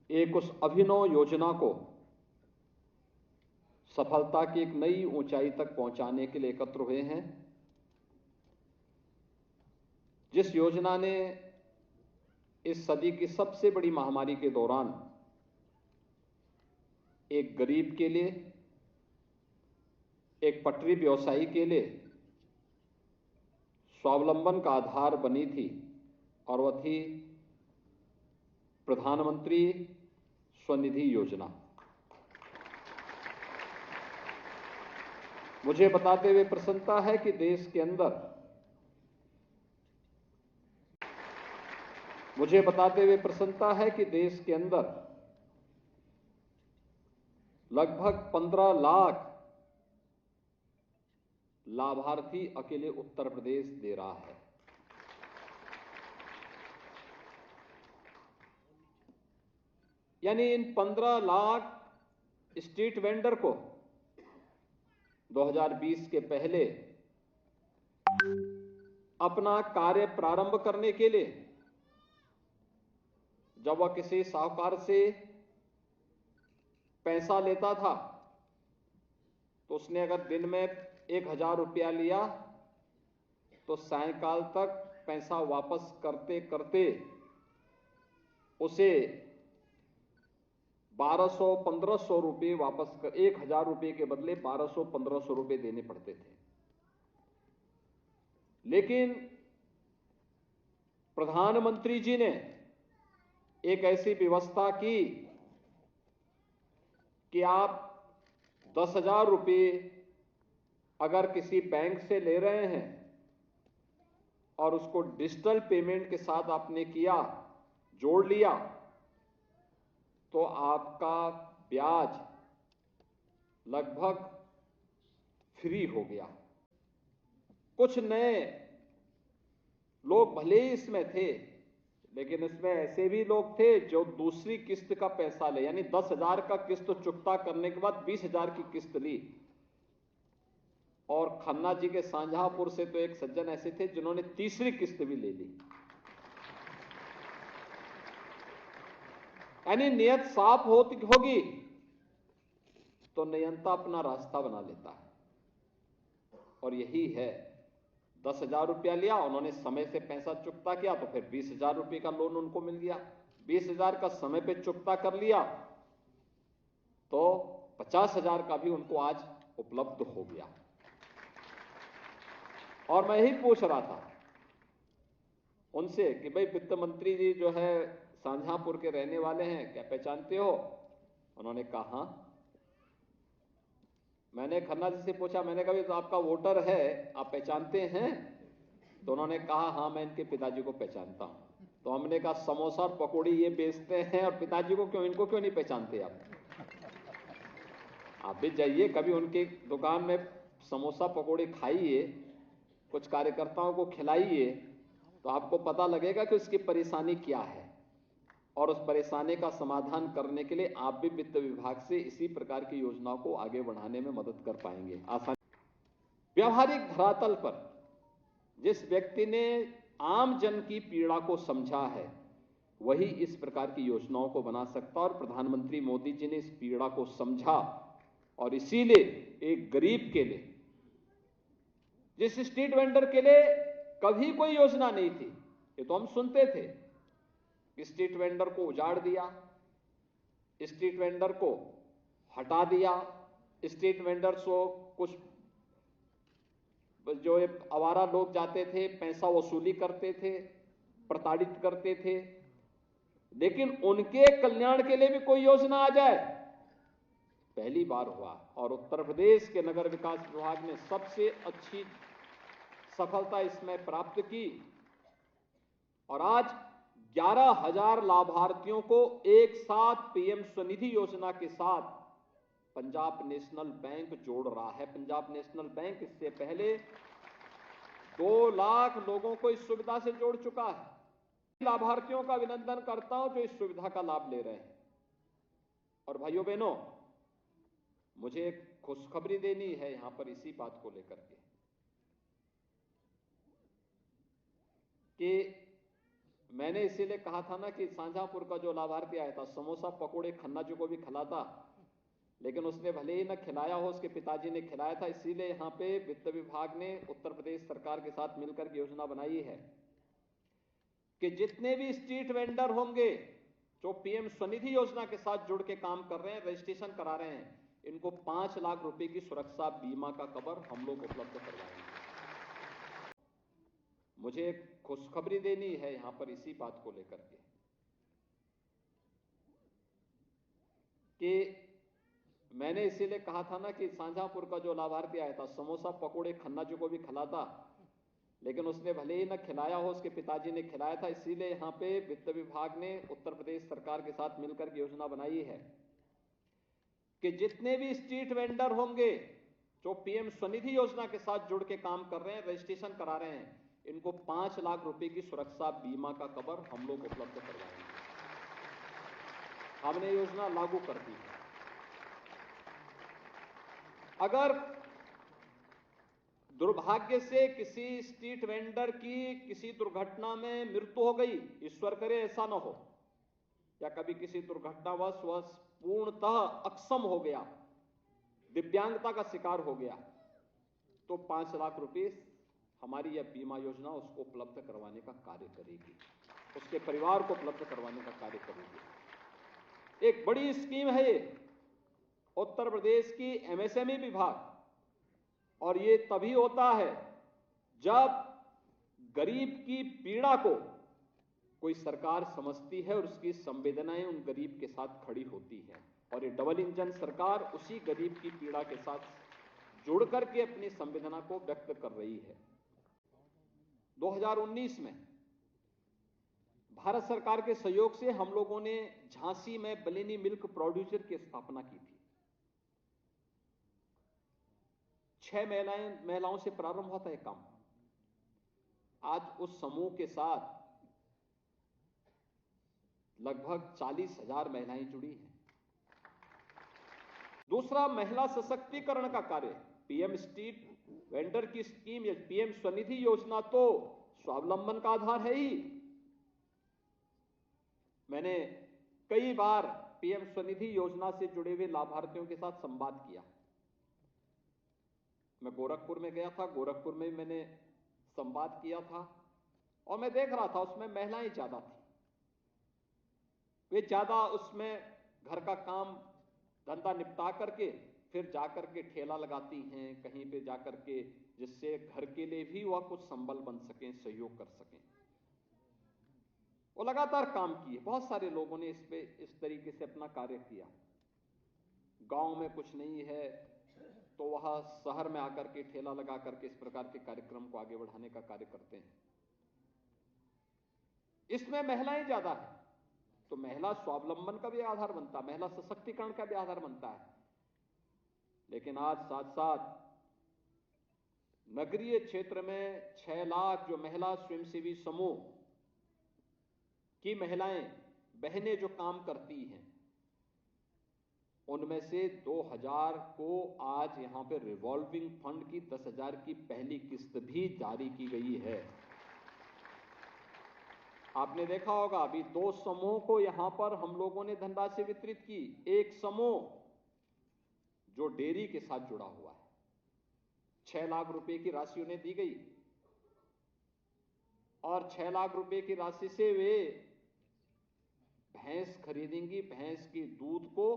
एक उस अभिनव योजना को सफलता की एक नई ऊंचाई तक पहुंचाने के लिए एकत्र हुए हैं, जिस योजना ने इस सदी की सबसे बड़ी महामारी के दौरान एक गरीब के लिए, एक पटरी व्यवसायी के लिए स्वावलंबन का आधार बनी थी, और वह थी प्रधानमंत्री स्वनिधि योजना। मुझे बताते हुए प्रसन्नता है कि देश के अंदर लगभग 15 लाख लाभार्थी अकेले उत्तर प्रदेश दे रहा है। यानी इन 15 लाख स्ट्रीट वेंडर को 2020 के पहले अपना कार्य प्रारंभ करने के लिए जब वह किसी साहूकार से पैसा लेता था तो उसने अगर दिन में 1000 रुपया लिया तो सायंकाल तक पैसा वापस करते करते उसे 1200-1500 रुपये वापस कर 1000 रुपये के बदले 1200-1500 रुपये देने पड़ते थे। लेकिन प्रधानमंत्री जी ने एक ऐसी व्यवस्था की कि आप 10,000 रुपये अगर किसी बैंक से ले रहे हैं और उसको डिजिटल पेमेंट के साथ आपने किया, जोड़ लिया, तो आपका ब्याज लगभग फ्री हो गया। कुछ नए लोग भले ही इसमें थे, लेकिन इसमें ऐसे भी लोग थे जो दूसरी किस्त का पैसा ले, यानी 10,000 का किस्त चुकता करने के बाद 20,000 की किस्त ली। और खन्ना जी के शाहजहांपुर से तो एक सज्जन ऐसे थे जिन्होंने तीसरी किस्त भी ले ली। यानी नियत साफ होगी तो नियंता अपना रास्ता बना लेता है। और यही है, 10,000 रुपया लिया, उन्होंने समय से पैसा चुकता किया तो फिर 20,000 रुपये का लोन उनको मिल गया। 20,000 का समय पे चुकता कर लिया तो 50,000 का भी उनको आज उपलब्ध हो गया। और मैं ही पूछ रहा था उनसे कि भाई वित्त मंत्री जी जो है शाहजहांपुर के रहने वाले हैं, क्या पहचानते हो? उन्होंने कहा हाँ। मैंने खन्ना जी से पूछा, मैंने कहा तो आपका वोटर है, आप पहचानते हैं? तो उन्होंने कहा हाँ, मैं इनके पिताजी को पहचानता हूं। तो हमने कहा समोसा और पकौड़ी ये बेचते हैं और पिताजी को इनको क्यों नहीं पहचानते आप भी जाइए कभी उनकी दुकान में समोसा पकौड़ी खाइए, कुछ कार्यकर्ताओं को खिलाइए, तो आपको पता लगेगा कि उसकी परेशानी क्या है। और उस परेशानी का समाधान करने के लिए आप भी वित्त विभाग से इसी प्रकार की योजनाओं को आगे बढ़ाने में मदद कर पाएंगे। आसानी व्यवहारिक धरातल पर जिस व्यक्ति ने आम जन की पीड़ा को समझा है वही इस प्रकार की योजनाओं को बना सकता। और प्रधानमंत्री मोदी जी ने इस पीड़ा को समझा और इसीलिए एक गरीब के लिए, जिस स्ट्रीट वेंडर के लिए कभी कोई योजना नहीं थी, ये तो हम सुनते थे, स्ट्रीट वेंडर को उजाड़ दिया, स्ट्रीट वेंडर को हटा दिया, स्ट्रीट वेंडर्स को कुछ जो आवारा लोग जाते थे पैसा वसूली करते थे, प्रताड़ित करते थे, लेकिन उनके कल्याण के लिए भी कोई योजना आ जाए, पहली बार हुआ। और उत्तर प्रदेश के नगर विकास विभाग ने सबसे अच्छी सफलता इसमें प्राप्त की और आज 11,000 लाभार्थियों को एक साथ पीएम स्वनिधि योजना के साथ पंजाब नेशनल बैंक जोड़ रहा है। पंजाब नेशनल बैंक इससे पहले 2 लाख लोगों को इस सुविधा से जोड़ चुका है। लाभार्थियों का अभिनंदन करता हूं जो इस सुविधा का लाभ ले रहे हैं। और भाइयों बहनों, मुझे एक खुशखबरी देनी है यहां पर इसी बात को लेकर के कि मैंने इसीलिए कहा था ना कि शाहजहांपुर का जो लाभार्थी आया था, समोसा पकोड़े खन्ना जी को भी खिलाता, लेकिन उसने भले ही न खिलाया हो, उसके पिताजी ने खिलाया था। इसीलिए यहाँ पे वित्त विभाग ने उत्तर प्रदेश सरकार के साथ मिलकर योजना बनाई है कि जितने भी स्ट्रीट वेंडर होंगे जो पीएम स्वनिधि योजना के साथ जुड़ के काम कर रहे हैं, रजिस्ट्रेशन करा रहे हैं, इनको 5 लाख रुपए की सुरक्षा बीमा का कवर हम लोग उपलब्ध करवाएंगे। मुझे एक खुशखबरी देनी है यहां पर इसी बात को लेकर के कि मैंने इसीलिए कहा था ना कि शाहजहांपुर का जो लाभार्थी आया था, समोसा पकोड़े खन्ना जी को भी खिलाता, लेकिन उसने भले ही न खिलाया हो, उसके पिताजी ने खिलाया था। इसीलिए यहाँ पे वित्त विभाग ने उत्तर प्रदेश सरकार के साथ मिलकर योजना बनाई है कि जितने भी स्ट्रीट वेंडर होंगे जो पीएम स्वनिधि योजना के साथ जुड़ के काम कर रहे हैं, रजिस्ट्रेशन करा रहे हैं, इनको 5 लाख रुपए की सुरक्षा बीमा का कवर हम लोग उपलब्ध करवाएंगे। हमने योजना लागू कर दी है। अगर दुर्भाग्य से किसी स्ट्रीट वेंडर की किसी दुर्घटना में मृत्यु हो गई, ईश्वर करे ऐसा न हो, या कभी किसी दुर्घटनावश वह पूर्णतः अक्षम हो गया, दिव्यांगता का शिकार हो गया, तो 5 लाख रुपए हमारी यह बीमा योजना उसको उपलब्ध करवाने का कार्य करेगी, उसके परिवार को उपलब्ध करवाने का कार्य करेगी। एक बड़ी स्कीम है ये उत्तर प्रदेश की एमएसएमई विभाग, और ये तभी होता है जब गरीब की पीड़ा को कोई सरकार समझती है और उसकी संवेदनाएं उन गरीब के साथ खड़ी होती है, और ये डबल इंजन सरकार उसी गरीब की पीड़ा के साथ जुड़ करके अपनी संवेदना को व्यक्त कर रही है। 2019 में भारत सरकार के सहयोग से हम लोगों ने झांसी में बलेनी मिल्क प्रोड्यूसर की स्थापना की थी। 6 महिलाओं से प्रारंभ होता है काम। आज उस समूह के साथ लगभग 40,000 महिलाएं जुड़ी हैं। दूसरा, महिला सशक्तिकरण का कार्य, पीएम स्ट्रीट वेंडर की स्कीम या पीएम स्वनिधि योजना तो स्वावलंबन का आधार है ही। मैंने कई बार पीएम स्वनिधि योजना से जुड़े हुए लाभार्थियों के साथ संवाद किया। मैं गोरखपुर में गया था, गोरखपुर में मैंने संवाद किया था, और मैं देख रहा था उसमें महिलाएं ज्यादा थी। वे ज्यादा उसमें घर का काम धंधा निपटा करके फिर जाकर के ठेला लगाती हैं कहीं पे जाकर के, जिससे घर के लिए भी वह कुछ संबल बन सकें, सहयोग कर सकें। वो लगातार काम किए, बहुत सारे लोगों ने इस पे इस तरीके से अपना कार्य किया। गांव में कुछ नहीं है तो वह शहर में आकर के ठेला लगा करके इस प्रकार के कार्यक्रम को आगे बढ़ाने का कार्य करते हैं। इसमें महिलाएं ज्यादा है तो महिला स्वावलंबन का भी आधार बनता है, महिला सशक्तिकरण का भी आधार बनता है। लेकिन आज साथ साथ नगरीय क्षेत्र में 6 लाख जो महिला स्वयंसेवी समूह की महिलाएं बहनें जो काम करती हैं, उनमें से 2,000 को आज यहां पे रिवॉल्विंग फंड की 10,000 की पहली किस्त भी जारी की गई है। आपने देखा होगा अभी 2 समूह को यहां पर हम लोगों ने धनराशि वितरित की। एक समूह जो डेयरी के साथ जुड़ा हुआ है, 6 लाख रुपए की राशि उन्हें दी गई, और 6 लाख रुपए की राशि से वे भैंस खरीदेंगी, भैंस के दूध को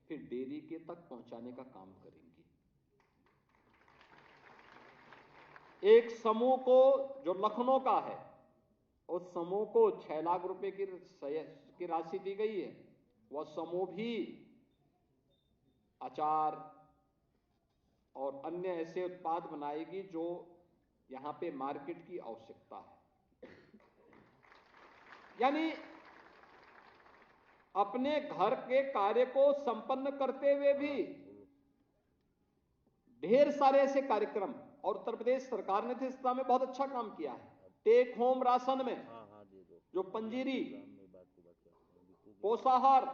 फिर डेयरी के तक पहुंचाने का काम करेंगी। एक समूह को जो लखनऊ का है, उस समूह को 6 लाख रुपए की राशि दी गई है। वह समूह भी अचार और अन्य ऐसे उत्पाद बनाएगी जो यहां पे मार्केट की आवश्यकता है। यानी अपने घर के कार्य को संपन्न करते हुए भी ढेर सारे ऐसे कार्यक्रम, और उत्तर प्रदेश सरकार ने इस दिशा में बहुत अच्छा काम किया है। टेक होम राशन में जो पंजीरी, पोषाहार,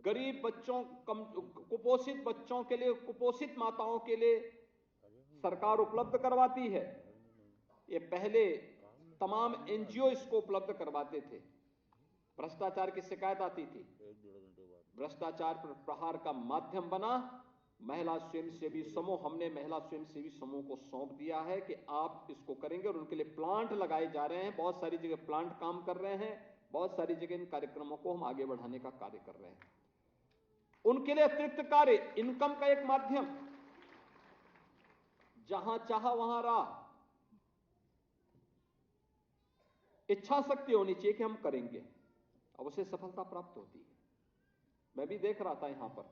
गरीब बच्चों, कुपोषित बच्चों के लिए, कुपोषित माताओं के लिए सरकार उपलब्ध करवाती है। ये पहले तमाम एनजीओ इसको उपलब्ध करवाते थे। भ्रष्टाचार की शिकायत आती थी, भ्रष्टाचार पर प्रहार का माध्यम बना महिला स्वयंसेवी समूह। हमने महिला स्वयंसेवी समूह को सौंप दिया है कि आप इसको करेंगे और उनके लिए प्लांट लगाए जा रहे हैं। बहुत सारी जगह प्लांट काम कर रहे हैं, बहुत सारी जगह इन कार्यक्रमों को हम आगे बढ़ाने का कार्य कर रहे हैं। उनके लिए अतिरिक्त कार्य, इनकम का एक माध्यम, जहां चाहा वहां राह। इच्छा शक्ति होनी चाहिए कि हम करेंगे, अब उसे सफलता प्राप्त होती है। मैं भी देख रहा था यहां पर